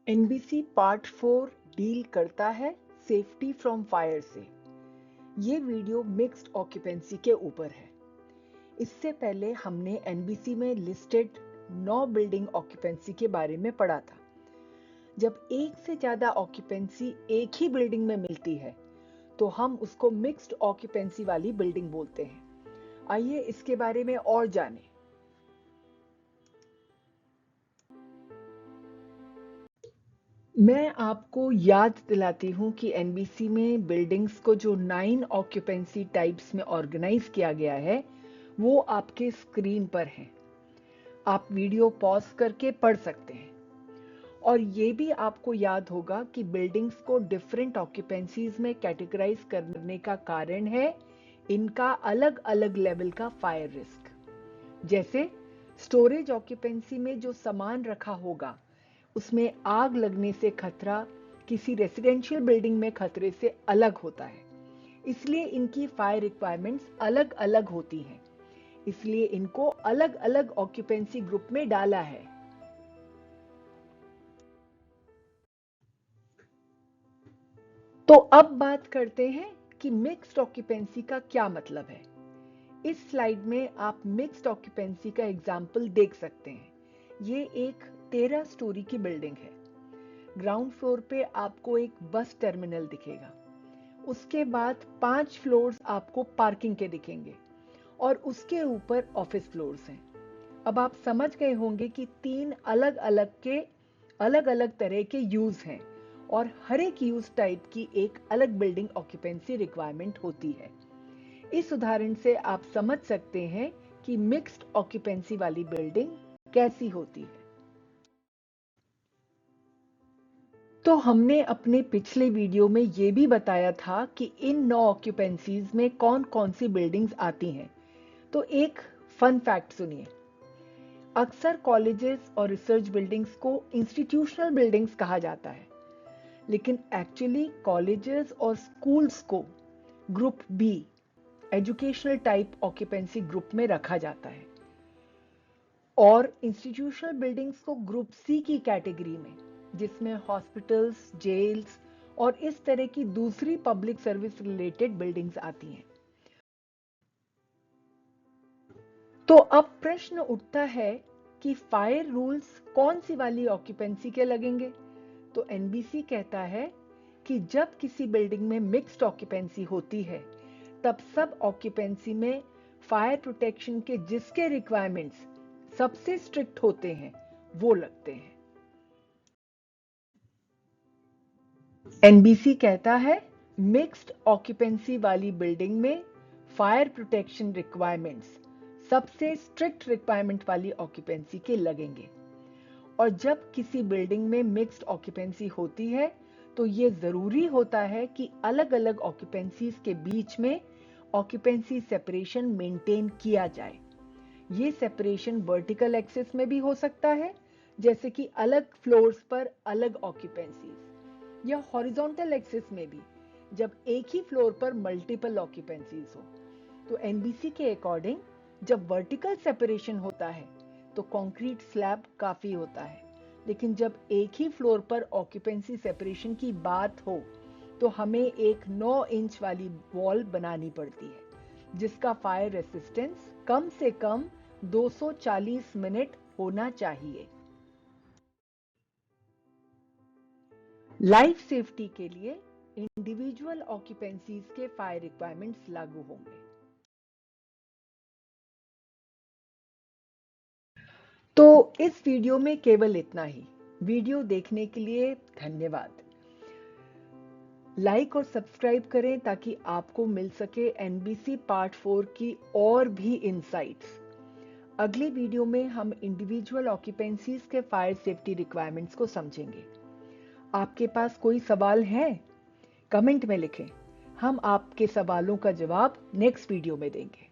NBC part 4 deal करता है safety from fire से। ये वीडियो मिक्स्ड ऑक्यूपेंसी के ऊपर है। इससे पहले हमने एनबीसी में लिस्टेड 9 बिल्डिंग ऑक्यूपेंसी के बारे में पढ़ा था। जब एक से ज्यादा ऑक्यूपेंसी एक ही बिल्डिंग में मिलती है तो हम उसको मिक्स्ड ऑक्यूपेंसी वाली बिल्डिंग बोलते हैं। आइए इसके बारे में और जानें। मैं आपको याद दिलाती हूं कि एनबीसी में बिल्डिंग्स को जो 9 ऑक्यूपेंसी टाइप्स में ऑर्गेनाइज किया गया है वो आपके स्क्रीन पर है। आप वीडियो पॉज करके पढ़ सकते हैं। और ये भी आपको याद होगा कि बिल्डिंग्स को डिफरेंट ऑक्यूपेंसीज में कैटेगराइज करने का कारण है इनका अलग अलग लेवल का फायर रिस्क। जैसे स्टोरेज ऑक्यूपेंसी में जो सामान रखा होगा उसमें आग लगने से खतरा किसी रेसिडेंशियल बिल्डिंग में खतरे से अलग होता है, इसलिए इनकी फायर रिक्वायरमेंट्स अलग अलग होती हैं। इसलिए इनको अलग अलग ऑक्यूपेंसी ग्रुप में डाला है। तो अब बात करते हैं कि मिक्स्ड ऑक्यूपेंसी का क्या मतलब है। इस स्लाइड में आप मिक्स्ड ऑक्यूपेंसी का एग्जाम्पल देख सकते हैं। ये एक 13 स्टोरी की बिल्डिंग है। ग्राउंड फ्लोर पे आपको एक बस टर्मिनल दिखेगा। उसके बाद 5 फ्लोर्स आपको पार्किंग के दिखेंगे और उसके ऊपर ऑफिस फ्लोर्स हैं। अब आप समझ गए होंगे कि 3 अलग अलग तरह के यूज हैं और हर एक यूज टाइप की एक अलग बिल्डिंग ऑक्यूपेंसी रिक्वायरमेंट होती है। इस उदाहरण से आप समझ सकते हैं कि मिक्स्ड ऑक्यूपेंसी वाली बिल्डिंग कैसी होती है। तो हमने अपने पिछले वीडियो में ये भी बताया था कि इन 9 ऑक्यूपेंसीज में कौन कौन सी बिल्डिंग्स आती हैं। तो एक फन फैक्ट सुनिए। अक्सर कॉलेजेस और रिसर्च बिल्डिंग्स को इंस्टीट्यूशनल बिल्डिंग्स कहा जाता है, लेकिन एक्चुअली कॉलेजेस और स्कूल्स को group B educational type occupancy group में रखा जाता है और इंस्टीट्यूशनल बिल्डिंग्स को ग्रुप सी की कैटेगरी में, जिसमें हॉस्पिटल्स, जेल्स और इस तरह की दूसरी पब्लिक सर्विस रिलेटेड बिल्डिंग्स आती हैं। तो अब प्रश्न उठता है कि फायर रूल्स कौन सी वाली ऑक्यूपेंसी के लगेंगे। तो एनबीसी कहता है कि जब किसी बिल्डिंग में मिक्स्ड ऑक्यूपेंसी होती है तब सब ऑक्यूपेंसी में फायर प्रोटेक्शन के जिसके रिक्वायरमेंट्स सबसे स्ट्रिक्ट होते हैं वो लगते हैं। एनबीसी कहता है मिक्स्ड ऑक्यूपेंसी वाली बिल्डिंग में फायर प्रोटेक्शन रिक्वायरमेंट्स सबसे स्ट्रिक्ट रिक्वायरमेंट वाली ऑक्यूपेंसी के लगेंगे। और जब किसी बिल्डिंग में मिक्स्ड ऑक्यूपेंसी होती है तो ये जरूरी होता है कि अलग अलग ऑक्यूपेंसीज के बीच में ऑक्यूपेंसी सेपरेशन मेंटेन किया जाए। ये सेपरेशन वर्टिकल एक्सिस में भी हो सकता है, जैसे कि अलग फ्लोर्स पर अलग ऑक्यूपेंसीज, या हॉरिजॉन्टल एक्सिस में भी, जब एक ही फ्लोर पर मल्टीपल ऑक्यूपेंसीज हो। तो एनबीसी के अकॉर्डिंग जब वर्टिकल सेपरेशन होता है तो कंक्रीट स्लैब काफी होता है, लेकिन जब एक ही फ्लोर पर ऑक्यूपेंसी सेपरेशन की बात हो तो हमें एक 9 इंच वाली वॉल बनानी पड़ती है जिसका फायर रेसिस्टेंस कम से कम 240 मिनट होना चाहिए। लाइफ सेफ्टी के लिए इंडिविजुअल ऑक्यूपेंसीज के फायर रिक्वायरमेंट्स लागू होंगे। तो इस वीडियो में केवल इतना ही। वीडियो देखने के लिए धन्यवाद। लाइक और सब्सक्राइब करें ताकि आपको मिल सके एनबीसी पार्ट 4 की और भी इनसाइट्स। अगली वीडियो में हम इंडिविजुअल ऑक्यूपेंसीज के फायर सेफ्टी रिक्वायरमेंट्स को समझेंगे। आपके पास कोई सवाल है? कमेंट में लिखें। हम आपके सवालों का जवाब नेक्स्ट वीडियो में देंगे।